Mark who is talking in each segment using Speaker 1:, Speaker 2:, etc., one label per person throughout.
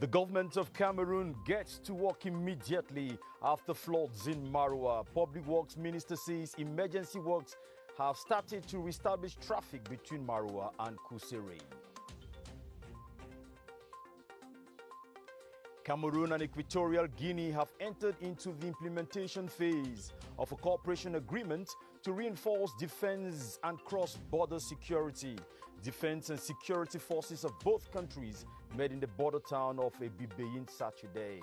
Speaker 1: The government of Cameroon gets to work immediately after floods in Maroua. Public Works Minister says emergency works have started to reestablish traffic between Maroua and Kusere. Cameroon and Equatorial Guinea have entered into the implementation phase of a cooperation agreement to reinforce defense and cross-border security. Defense and security forces of both countries met in the border town of Ebibeyin Saturday.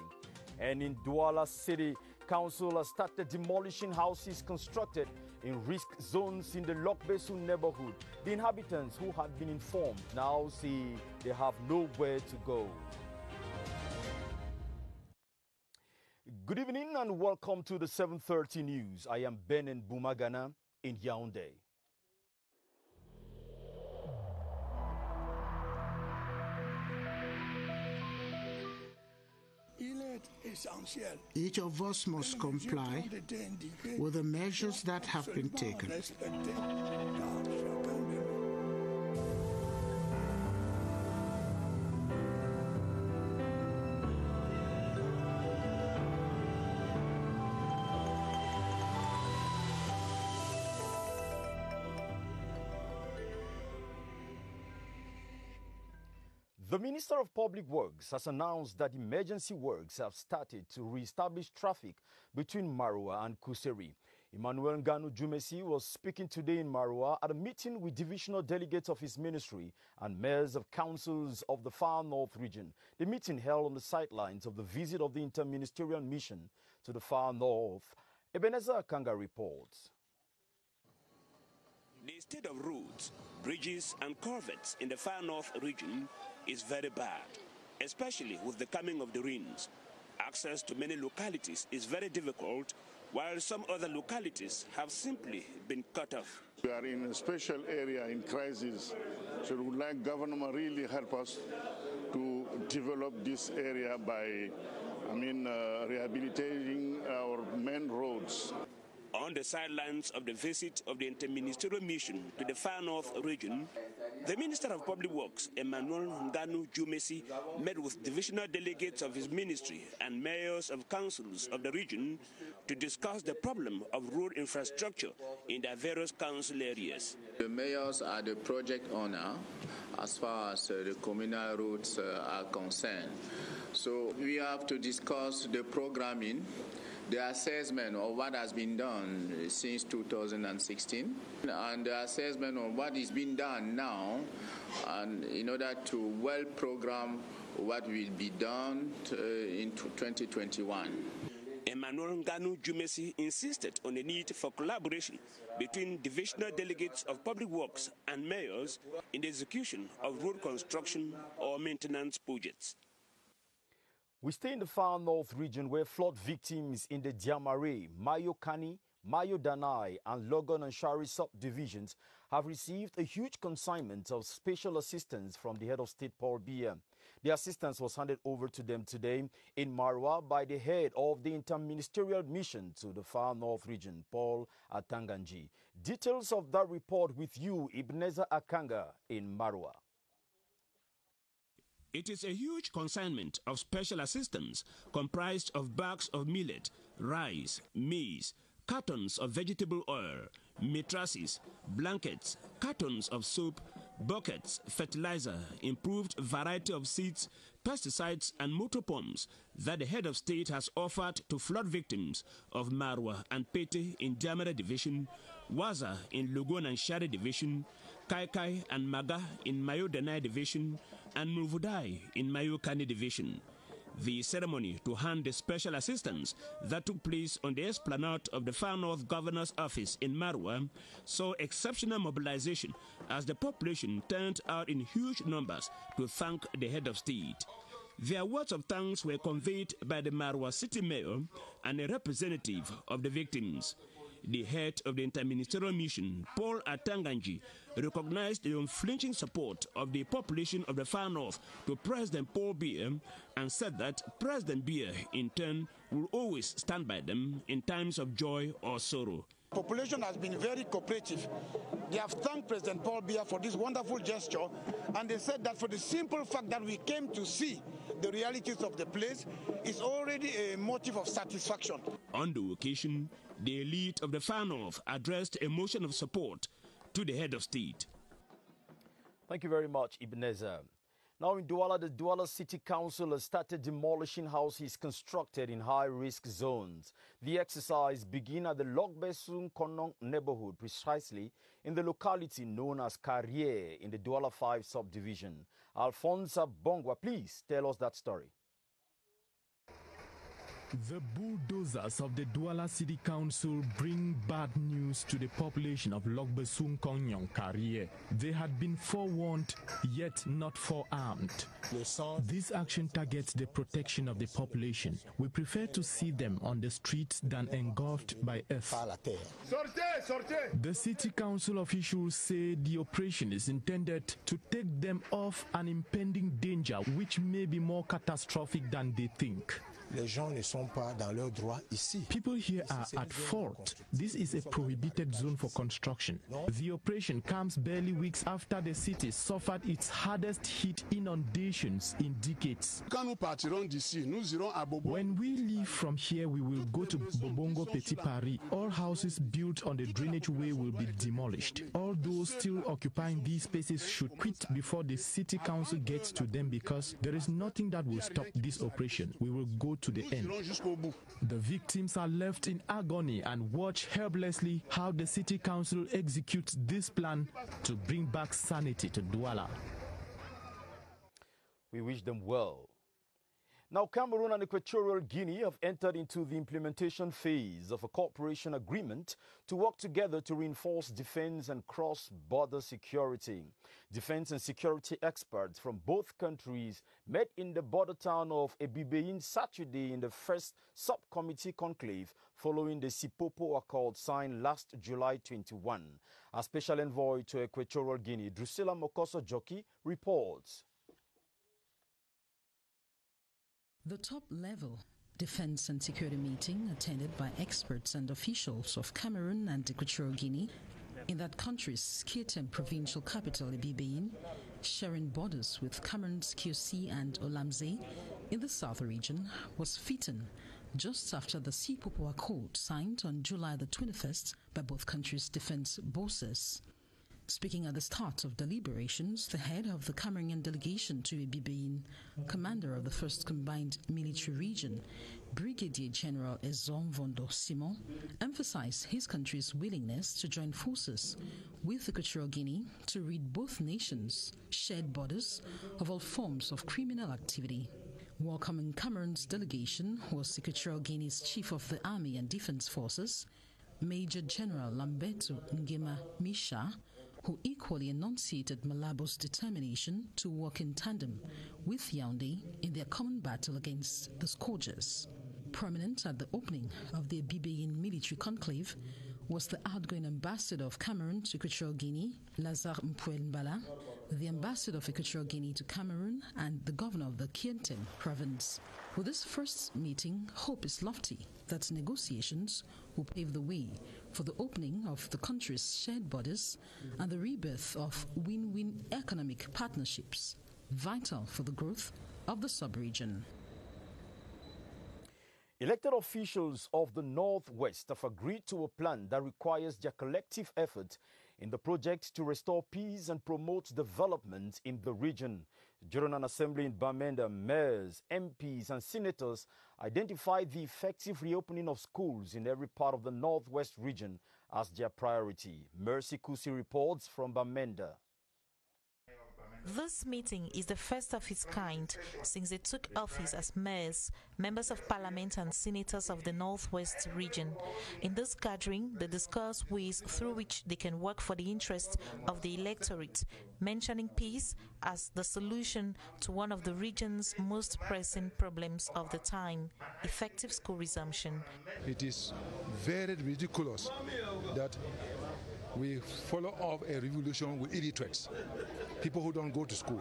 Speaker 1: And in Douala City, Council has started demolishing houses constructed in risk zones in the Lokbesu neighborhood. The inhabitants who had been informed now say they have nowhere to go. Good evening and welcome to the 7:30 news. I am Ben Bumagana in Yaoundé.
Speaker 2: Each of us must comply with the measures that have been taken.
Speaker 1: The Minister of Public Works has announced that emergency works have started to re-establish traffic between Maroua and Kusere. Emmanuel Nganu Jumesi was speaking today in Maroua at a meeting with divisional delegates of his ministry and mayors of councils of the Far North region. The meeting held on the sidelines of the visit of the interministerial mission to the Far North. Ebenezer Akanga reports.
Speaker 3: The state of roads, bridges and culverts in the Far North region is very bad, especially with the coming of the rains. Access to many localities is very difficult, while some other localities have simply been cut off.
Speaker 4: We are in a special area in crisis, so we would like government really help us to develop this area by, rehabilitating our main roads.
Speaker 3: On the sidelines of the visit of the interministerial mission to the Far North region, the Minister of Public Works, Emmanuel Nganu Jumesi, met with divisional delegates of his ministry and mayors of councils of the region to discuss the problem of road infrastructure in their various council areas.
Speaker 5: The mayors are the project owner as far as the communal roads are concerned. So we have to discuss the programming, the assessment of what has been done since 2016 and the assessment of what is being done now, and in order to well program what will be done in 2021.
Speaker 3: Emmanuel Nganu Jumesi insisted on the need for collaboration between divisional delegates of public works and mayors in the execution of road construction or maintenance projects.
Speaker 1: We stay in the Far North region where flood victims in the Diamare, Mayokani, Mayodanai and Logan and Shari subdivisions have received a huge consignment of special assistance from the head of state, Paul Biya. The assistance was handed over to them today in Maroua by the head of the interministerial mission to the Far North region, Paul Atanganji. Details of that report with you, Ebenezer Akanga in Maroua.
Speaker 3: It is a huge consignment of special assistance comprised of bags of millet, rice, maize, cartons of vegetable oil, mattresses, blankets, cartons of soap, buckets, fertilizer, improved variety of seeds, pesticides and motor pumps that the head of state has offered to flood victims of Maroua and Pete in Jamara Division, Waza in Logon and Shari Division, Kaikai and Maga in Mayodanai Division, and Muvudai in Mayokani Division. The ceremony to hand the special assistance that took place on the esplanade of the Far North Governor's Office in Maroua saw exceptional mobilization as the population turned out in huge numbers to thank the head of state. Their words of thanks were conveyed by the Maroua City Mayor and a representative of the victims. The head of the interministerial mission, Paul Atanganji, recognized the unflinching support of the population of the Far North to President Paul Biya and said that President Biya, in turn, will always stand by them in times of joy or sorrow.
Speaker 6: Population has been very cooperative. They have thanked President Paul Biya for this wonderful gesture, and they said that for the simple fact that we came to see the realities of the place is already a motive of satisfaction.
Speaker 3: On the occasion, the elite of the Far North addressed a motion of support to the head of state.
Speaker 1: Thank you very much, Ebenezer. Now in Douala, the Douala City Council has started demolishing houses constructed in high-risk zones. The exercise began at the Logbesung Konong neighborhood, precisely in the locality known as Carrier in the Douala 5 subdivision. Alfonso Bongwa, please tell us that story.
Speaker 7: The bulldozers of the Douala City Council bring bad news to the population of Logbesung Konyong Carrier. They had been forewarned, yet not forearmed. This action targets the protection of the population. We prefer to see them on the streets than engulfed by earth. The City Council officials say the operation is intended to take them off an impending danger which may be more catastrophic than they think.
Speaker 8: Les gens ne sont pas dans leurs droits ici.
Speaker 7: People here are at fault. This is a prohibited zone for construction. The operation comes barely weeks after the city suffered its hardest hit inundations in decades. When we leave from here, we will go to Bobongo Petit Paris. All houses built on the drainage way will be demolished. All those still occupying these spaces should quit before the city council gets to them, because there is nothing that will stop this operation. We will go to the end. The victims are left in agony and watch helplessly how the city council executes this plan to bring back sanity to Douala.
Speaker 1: We wish them well. Now, Cameroon and Equatorial Guinea have entered into the implementation phase of a cooperation agreement to work together to reinforce defense and cross-border security. Defense and security experts from both countries met in the border town of Ebibeyin Saturday in the first subcommittee conclave following the Sipopo Accord signed last July 21. Our special envoy to Equatorial Guinea, Drusilla Mokoso-Joki, reports.
Speaker 9: The top-level defense and security meeting, attended by experts and officials of Cameroon and Equatorial Guinea, in that country's Kirtem provincial capital, Ebibeyin, sharing borders with Cameroon's QC and Olamze in the south region, was fitting just after the Sipopo Accord signed on July the 21st by both countries' defense bosses. Speaking at the start of deliberations, the head of the Cameroonian delegation to Ebibeyin, commander of the 1st Combined Military Region, Brigadier General Ezon Vondo Simon, emphasized his country's willingness to join forces with Equatorial Guinea to rid both nations' shared borders of all forms of criminal activity. Welcoming Cameroon's delegation was Equatorial Guinea's Chief of the Army and Defense Forces, Major General Lamberto Ngema Misha, who equally enunciated Malabo's determination to work in tandem with Yaoundé in their common battle against the scourgers. Prominent at the opening of the Ebibeyin military conclave was the outgoing ambassador of Cameroon to Equatorial Guinea, Lazare Mpuel-Mbala, the ambassador of Equatorial Guinea to Cameroon, and the governor of the Kirtem province. With this first meeting, hope is lofty that negotiations will pave the way for the opening of the country's shared borders and the rebirth of win-win economic partnerships, vital for the growth of the sub-region.
Speaker 1: Elected officials of the Northwest have agreed to a plan that requires their collective effort in the project to restore peace and promote development in the region. During an assembly in Bamenda, mayors, MPs and senators identified the effective reopening of schools in every part of the Northwest region as their priority. Mercy Kusi reports from Bamenda.
Speaker 10: This meeting is the first of its kind since they took office as mayors, members of parliament and senators of the Northwest region. In this gathering, they discuss ways through which they can work for the interests of the electorate, mentioning peace as the solution to one of the region's most pressing problems of the time, effective school resumption.
Speaker 11: It is very ridiculous that we follow up a revolution with illiterates, people who don't go to school.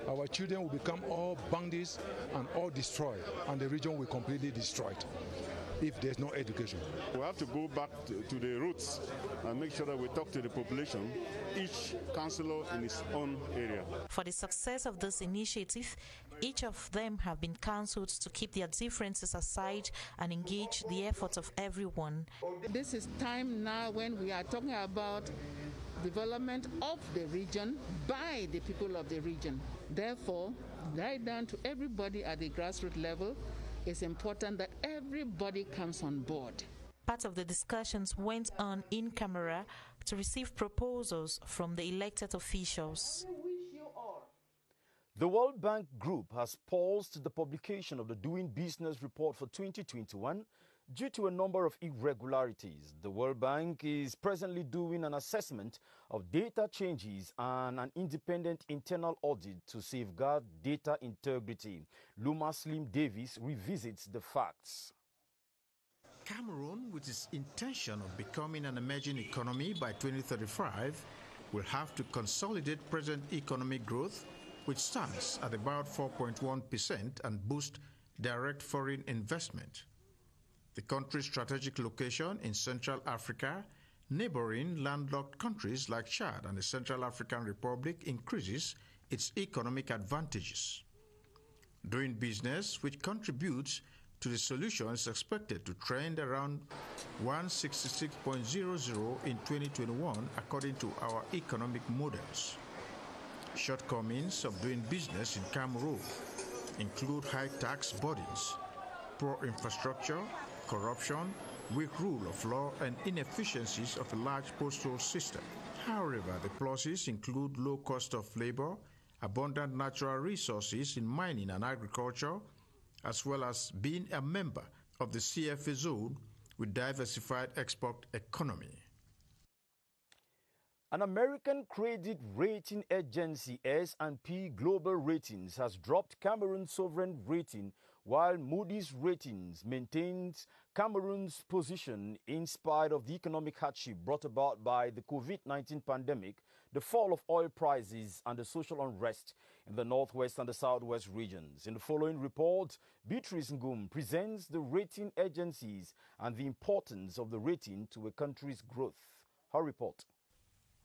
Speaker 11: Our children will become all bandits and all destroyed, and the region will completely destroyed. if there's no education.
Speaker 4: We have to go back to the roots and make sure that we talk to the population, each councillor in its own area.
Speaker 10: For the success of this initiative, each of them have been counseled to keep their differences aside and engage the efforts of everyone.
Speaker 12: This is time now when we are talking about development of the region by the people of the region. Therefore, right down to everybody at the grassroots level, it's important that everybody comes on board.
Speaker 10: Part of the discussions went on in Camera to receive proposals from the elected officials.
Speaker 1: The World Bank Group has paused the publication of the Doing Business report for 2021 due to a number of irregularities. The World Bank is presently doing an assessment of data changes and an independent internal audit to safeguard data integrity. Luma Slim Davis revisits the facts.
Speaker 13: Cameroon, with its intention of becoming an emerging economy by 2035, will have to consolidate present economic growth, which stands at about 4.1%, and boost direct foreign investment. The country's strategic location in Central Africa, neighboring landlocked countries like Chad and the Central African Republic, increases its economic advantages. Doing business, which contributes to the solution, is expected to trend around 166.00 in 2021, according to our economic models. Shortcomings of doing business in Cameroon include high tax burdens, poor infrastructure, corruption, weak rule of law, and inefficiencies of a large postal system. However, the pluses include low cost of labor, abundant natural resources in mining and agriculture, as well as being a member of the CFA zone with diversified export economy.
Speaker 1: An American credit rating agency, S&P Global Ratings, has dropped Cameroon's sovereign rating, while Moody's Ratings maintains Cameroon's position in spite of the economic hardship brought about by the COVID-19 pandemic, the fall of oil prices, and the social unrest in the northwest and the southwest regions. In the following report, Beatrice Ngum presents the rating agencies and the importance of the rating to a country's growth. Her report.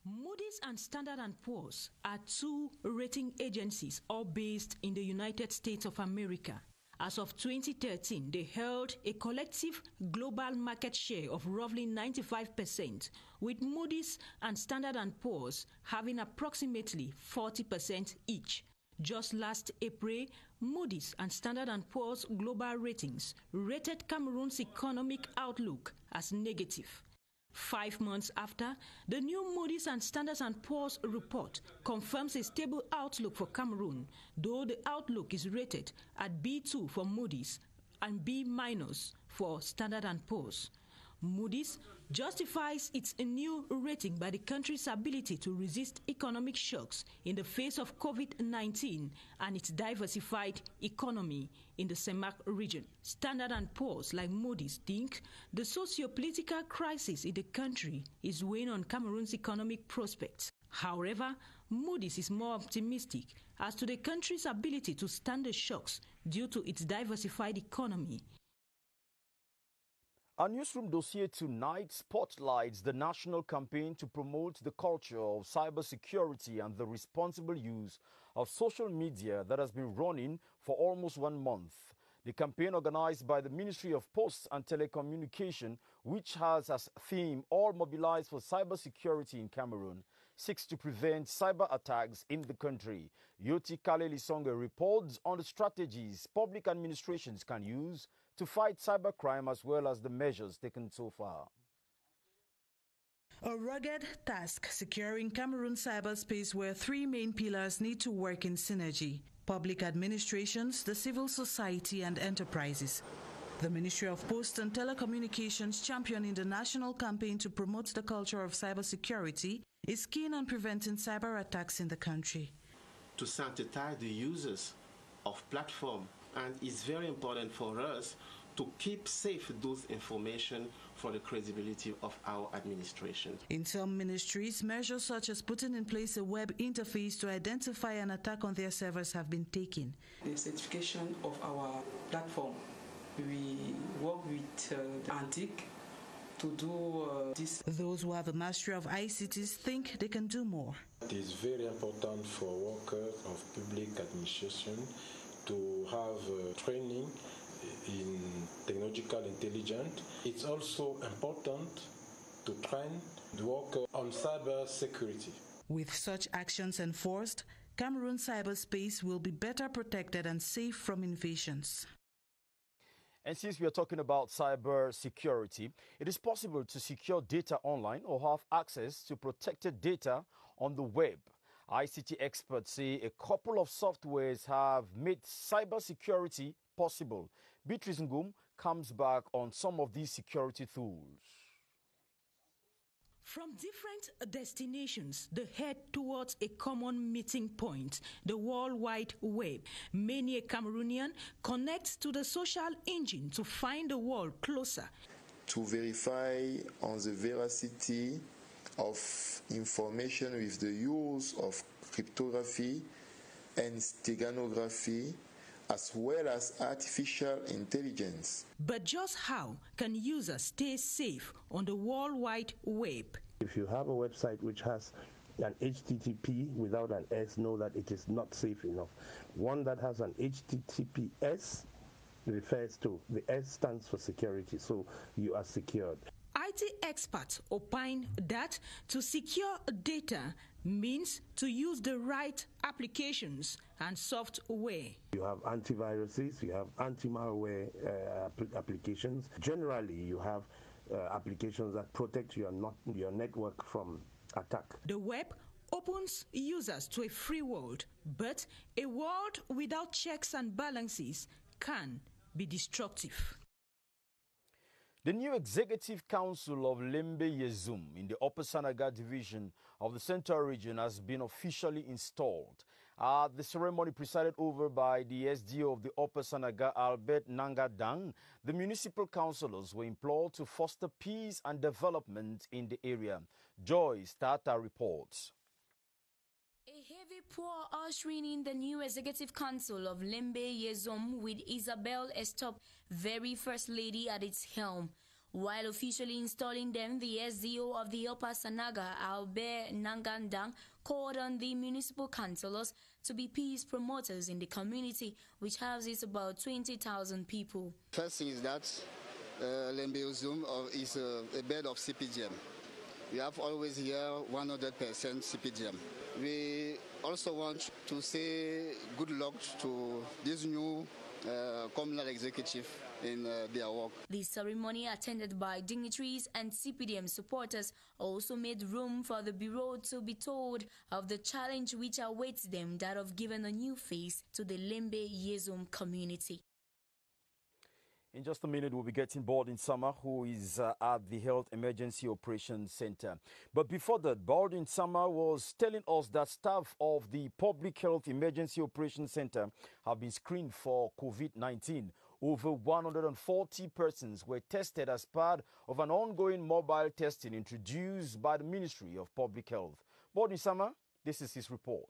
Speaker 14: Moody's and Standard & Poor's are two rating agencies, all based in the United States of America. As of 2013, they held a collective global market share of roughly 95%, with Moody's and Standard & Poor's having approximately 40% each. Just last April, Moody's and Standard & Poor's Global Ratings rated Cameroon's economic outlook as negative. 5 months after, the new Moody's and Standard & Poor's report confirms a stable outlook for Cameroon, though the outlook is rated at B2 for Moody's and B- for Standard & Poor's. Moody's justifies its new rating by the country's ability to resist economic shocks in the face of COVID-19 and its diversified economy in the CEMAC region. Standard & Poor's, like Moody's, think the socio-political crisis in the country is weighing on Cameroon's economic prospects. However, Moody's is more optimistic as to the country's ability to stand the shocks due to its diversified economy.
Speaker 1: Our newsroom dossier tonight spotlights the national campaign to promote the culture of cybersecurity and the responsible use of social media that has been running for almost 1 month. The campaign, organized by the Ministry of Posts and Telecommunication, which has as theme All Mobilized for Cybersecurity in Cameroon, seeks to prevent cyber attacks in the country. Yoti Kale Lisonge reports on the strategies public administrations can use to fight cybercrime, as well as the measures taken so far.
Speaker 15: A rugged task securing Cameroon's cyberspace, where 3 main pillars need to work in synergy: public administrations, the civil society, and enterprises. The Ministry of Posts and Telecommunications, championing the national campaign to promote the culture of cybersecurity, is keen on preventing cyber attacks in the country.
Speaker 16: To sensitize the users of platform, and it's very important for us to keep safe those information for the credibility of our administration.
Speaker 15: In some ministries, measures such as putting in place a web interface to identify an attack on their servers have been taken.
Speaker 17: The certification of our platform we work with the Antique to do this.
Speaker 15: Those who have a mastery of ICTs think they can do more.
Speaker 8: It is very important for workers of public administration to have training in technological intelligence. It's also important to train the workers on cyber security.
Speaker 15: With such actions enforced, Cameroon cyberspace will be better protected and safe from invasions.
Speaker 1: And since we are talking about cyber security, it is possible to secure data online or have access to protected data on the web. ICT experts say a couple of softwares have made cyber security possible. Beatrice Ngum comes back on some of these security tools.
Speaker 14: From different destinations, they head towards a common meeting point, the World Wide Web. Many a Cameroonian connects to the social engine to find the world closer.
Speaker 18: To verify on the veracity of information with the use of cryptography and steganography, as well as artificial intelligence.
Speaker 14: But just how can users stay safe on the World Wide Web?
Speaker 19: If you have a website which has an HTTP without an S, know that it is not safe enough. One that has an HTTPS refers to the S stands for security, so you are secured.
Speaker 14: IT experts opine that to secure data means to use the right applications and software.
Speaker 19: You have antiviruses, you have anti-malware applications. Generally, you have applications that protect your network from attack.
Speaker 14: The web opens users to a free world, but a world without checks and balances can be destructive.
Speaker 1: The new Executive Council of Lembe Yezum in the Upper Sanaga division of the Central Region has been officially installed. At the ceremony presided over by the SDO of the Upper Sanaga, Albert Nangadang, the municipal councillors were implored to foster peace and development in the area. Joyce Tata reports.
Speaker 20: A heavy pour ushering in the new Executive Council of Lembe Yezum with Isabel Estop, very First Lady, at its helm. While officially installing them, the SDO of the Upper Sanaga, Albert Nangandang, called on the municipal councillors to be peace promoters in the community, which houses about 20,000 people.
Speaker 21: First thing is that Lembe Yezum is a bed of CPGM. We have always here 100% CPGM. We also want to say good luck to this new communal executive in their work.
Speaker 20: The ceremony, attended by dignitaries and CPDM supporters, also made room for the Bureau to be told of the challenge which awaits them, that of giving a new face to the Lembe Yezum community.
Speaker 1: In just a minute, we'll be getting Baldwin Sama, who is at the Health Emergency Operations Center. But before that, Baldwin Sama was telling us that staff of the Public Health Emergency Operations Center have been screened for COVID-19. Over 140 persons were tested as part of an ongoing mobile testing introduced by the Ministry of Public Health. Baldwin Sama, this is his report.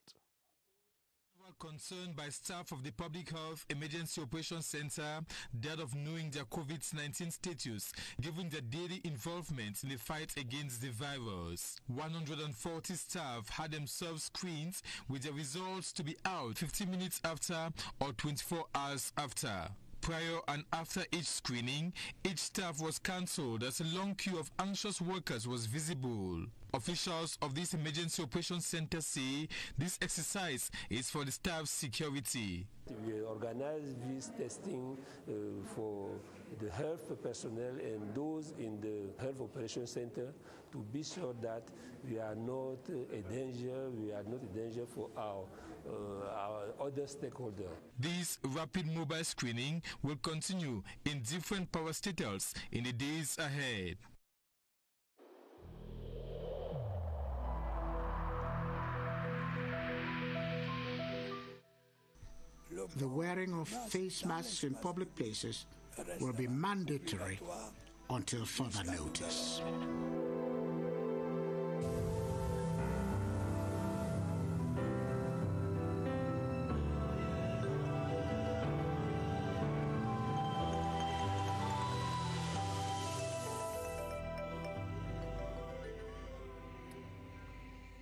Speaker 22: Concerned by staff of the Public Health Emergency Operations Center, that of knowing their COVID-19 status, given their daily involvement in the fight against the virus. 140 staff had themselves screened with their results to be out 15 minutes after or 24 hours after. Prior and after each screening, each staff was cancelled as a long queue of anxious workers was visible. Officials of this emergency operations center say this exercise is for the staff's security.
Speaker 23: We organize this testing for the health personnel and those in the health operations center to be sure that we are not a danger for our other stakeholders.
Speaker 22: This rapid mobile screening will continue in different parastatals in the days ahead.
Speaker 2: The wearing of face masks in public places will be mandatory until further notice.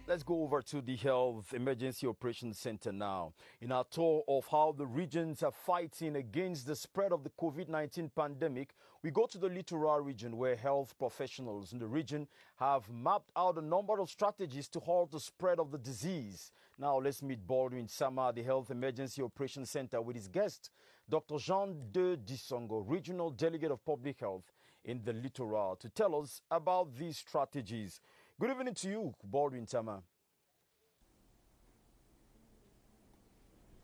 Speaker 1: Let's go over to the Health Emergency Operations Center now. In our tour of how the regions are fighting against the spread of the COVID-19 pandemic, we go to the Littoral region where health professionals in the region have mapped out a number of strategies to halt the spread of the disease. Now let's meet Baldwin Sama, the Health Emergency Operations Center, with his guest, Dr. Jean-de Disongo, Regional Delegate of Public Health in the Littoral, to tell us about these strategies. Good evening to you, Baldwin Sama.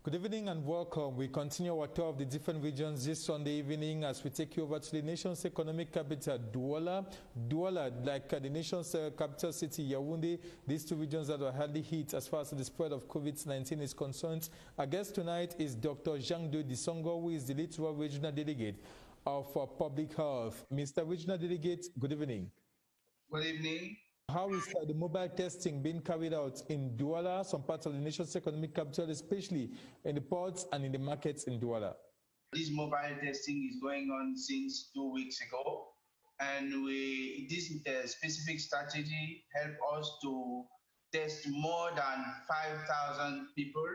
Speaker 3: Good evening and welcome. We continue our tour of the different regions this Sunday evening as we take you over to the nation's economic capital, Douala. Douala, like the nation's capital city, Yaoundé, these two regions that are hardly hit as far as the spread of COVID-19 is concerned. Our guest tonight is Dr. Jean-de Disongo, who is the Littoral Regional Delegate of Public Health. Mr. Regional Delegate, good evening.
Speaker 5: Good evening.
Speaker 3: How is the mobile testing being carried out in Douala, some parts of the nation's economic capital, especially in the ports and in the markets in Douala?
Speaker 5: This mobile testing is going on since 2 weeks ago, and this specific strategy helped us to test more than 5,000 people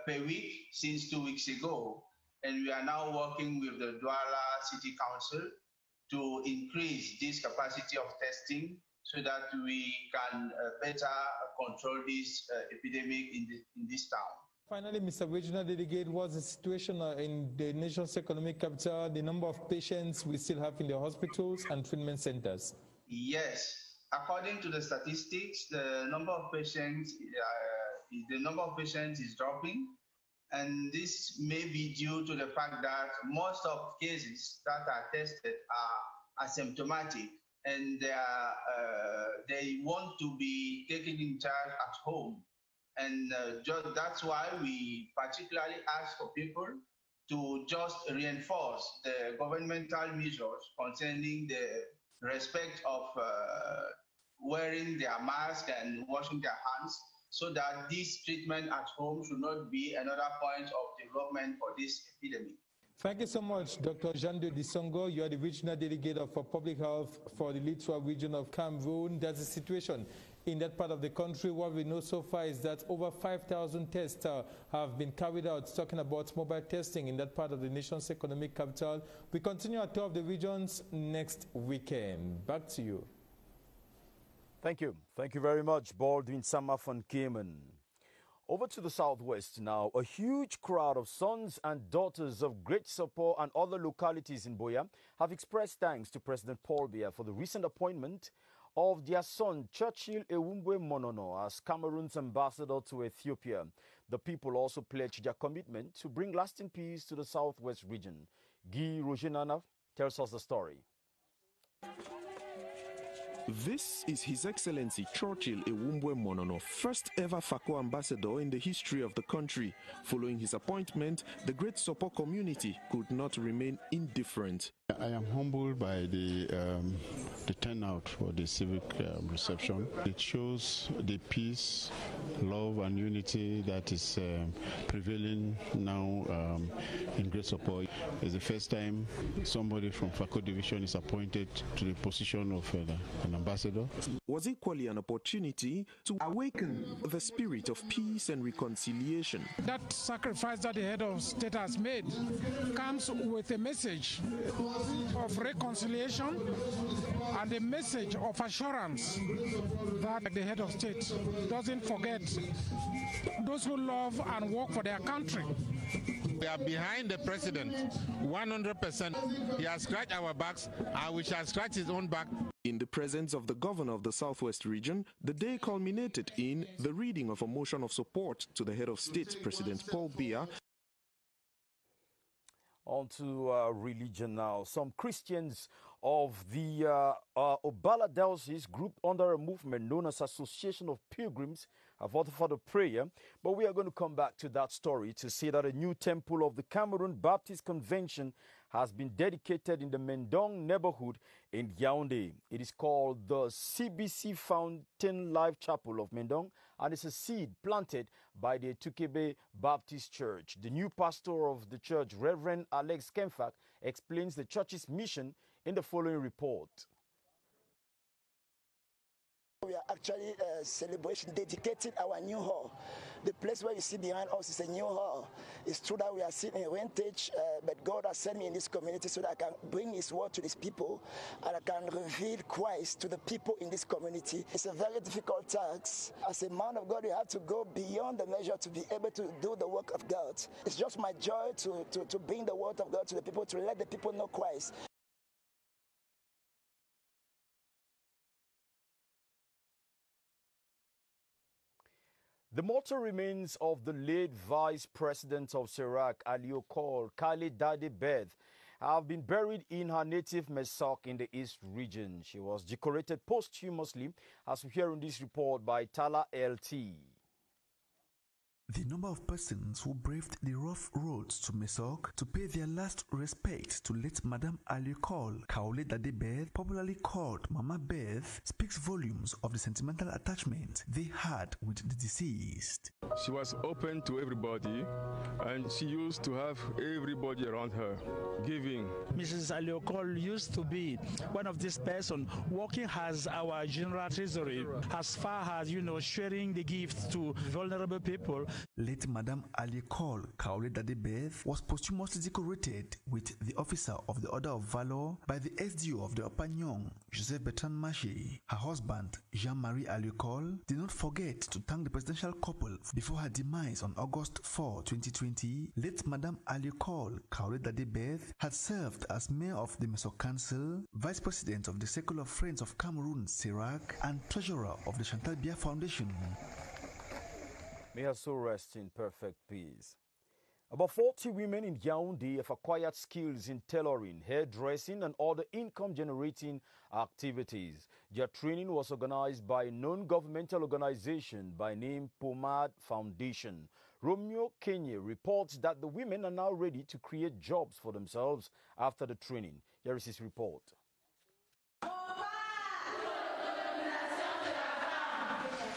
Speaker 5: per week since 2 weeks ago. And we are now working with the Douala City Council to increase this capacity of testing so that we can better control this epidemic in this town.
Speaker 3: Finally, Mr. Regional Delegate, what's the situation in the nation's economic capital, the number of patients we still have in the hospitals and treatment centers?
Speaker 5: Yes. According to the statistics, the number of patients is dropping, and this may be due to the fact that most of cases that are tested are asymptomatic, and they want to be taken in charge at home. And that's why we particularly ask for people to just reinforce the governmental measures concerning the respect of wearing their mask and washing their hands, so that this treatment at home should not be another point of development for this epidemic.
Speaker 3: Thank you so much, Dr. Jean-de Disongo. You are the Regional Delegate of Public Health for the Littoral region of Cameroon. That's the situation in that part of the country. What we know so far is that over 5,000 tests have been carried out, talking about mobile testing in that part of the nation's economic capital. We continue our tour of the regions next weekend. Back to you.
Speaker 1: Thank you. Thank you very much, Baldwin Sama von Kamer. Over to the southwest now. A huge crowd of sons and daughters of Great Support and other localities in Boya have expressed thanks to President Paul Biya for the recent appointment of their son Churchill Ewumbwe Monono as Cameroon's ambassador to Ethiopia. The people also pledged their commitment to bring lasting peace to the southwest region. Guy Rogenana tells us the story.
Speaker 6: This is His Excellency Churchill Ewumbwe Monono, first ever FACO ambassador in the history of the country. Following his appointment, the Great Support community could not remain indifferent.
Speaker 24: I am humbled by the turnout for the civic reception. It shows the peace, love and unity that is prevailing now in Great Support. It's the first time somebody from FACO division is appointed to the position of an ambassador.
Speaker 6: Was equally an opportunity to awaken the spirit of peace and reconciliation.
Speaker 25: That sacrifice that the head of state has made comes with a message of reconciliation and a message of assurance that the head of state doesn't forget those who love and work for their country.
Speaker 26: We are behind the president 100%. He has scratched our backs and we shall scratch his own back.
Speaker 6: In the presence of the governor of the Southwest region, the day culminated in the reading of a motion of support to the head of state, President Paul Biya.
Speaker 1: On to religion now. Some Christians of the Obala Diocese, grouped under a movement known as Association of Pilgrims, have offered a prayer. But we are going to come back to that story to say that a new temple of the Cameroon Baptist Convention has been dedicated in the Mendong neighborhood in Yaoundé. It is called the CBC Fountain Life Chapel of Mendong, and it's a seed planted by the Tukebe Baptist Church. The new pastor of the church, Reverend Alex Kemfak, explains the church's mission in the following report.
Speaker 4: We are actually dedicating our new hall. The place where you see behind us is a new hall. It's true that we are sitting in rentage, but God has sent me in this community so that I can bring His word to these people and I can reveal Christ to the people in this community. It's a very difficult task. As a man of God, you have to go beyond the measure to be able to do the work of God. It's just my joy to bring the word of God to the people, to let the people know Christ.
Speaker 1: The mortal remains of the late Vice President of Serac, Aliokol Kale Dade Beth, have been buried in her native Mesok in the East region. She was decorated posthumously, as we hear in this report by Tala LT.
Speaker 7: The number of persons who braved the rough roads to Mesok to pay their last respects to late Madame Aliokol Kale Dade Beth, popularly called Mama Beth, speaks volumes of the sentimental attachment they had with the deceased.
Speaker 9: She was open to everybody and she used to have everybody around her, giving.
Speaker 10: Mrs. Aliokol used to be one of these persons working as our general treasury, as far as, sharing the gifts to vulnerable people.
Speaker 7: Late Madame Aliokol Kale Dade Beth was posthumously decorated with the Officer of the Order of Valor by the SDO of the Upper Nyong, Joseph Bertrand Maché. Her husband, Jean-Marie Aliokol, did not forget to thank the presidential couple before her demise on August 4, 2020. Late Madame Aliokol Kale Dade Beth had served as Mayor of the Mesok Council, Vice President of the Circle of Friends of Cameroon, Serac, and Treasurer of the Chantal Biya Foundation.
Speaker 1: May her soul rest in perfect peace. About 40 women in Yaoundé have acquired skills in tailoring, hairdressing, and other income-generating activities. Their training was organized by a non-governmental organization by name Pomade Foundation. Romeo Kenya reports that the women are now ready to create jobs for themselves after the training. Here is his report.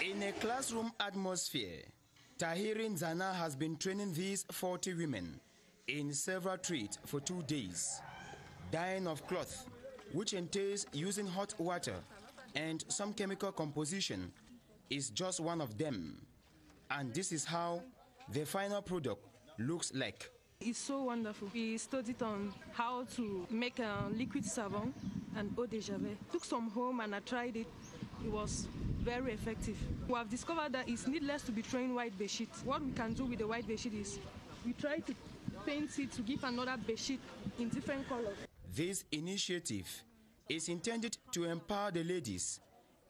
Speaker 11: In a classroom atmosphere, Tahirin Zana has been training these 40 women in several trades for 2 days. Dyeing of cloth, which entails using hot water and some chemical composition, is just one of them. And this is how the final product looks like.
Speaker 12: It's so wonderful. We studied on how to make a liquid savon and eau de javel. Took some home and I tried it. It was very effective. We have discovered that it's needless to be throwing white bedsheet. What we can do with the white bedsheet is we try to paint it to give another bedsheet in different colors.
Speaker 11: This initiative is intended to empower the ladies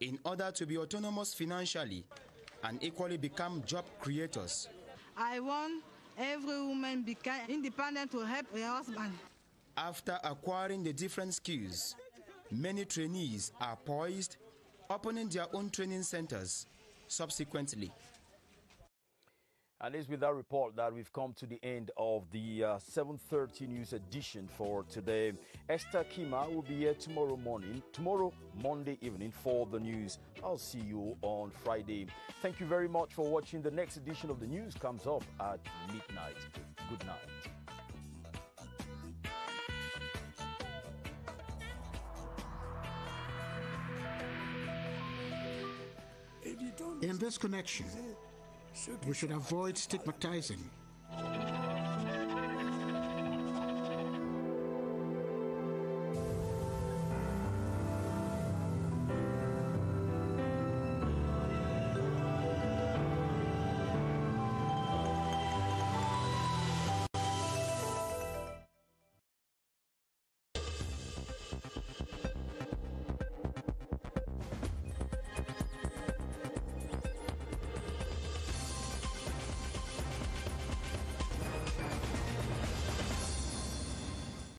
Speaker 11: in order to be autonomous financially and equally become job creators.
Speaker 27: I want every woman become independent to help her husband.
Speaker 11: After acquiring the different skills, many trainees are poised, opening their own training centers subsequently.
Speaker 1: And it's with that report that we've come to the end of the 7:30 news edition for today. Esther Kmer will be here tomorrow Monday evening for the news. I'll see you on Friday. Thank you very much for watching. The next edition of the news comes up at midnight. Good night.
Speaker 2: In this connection, we should avoid stigmatizing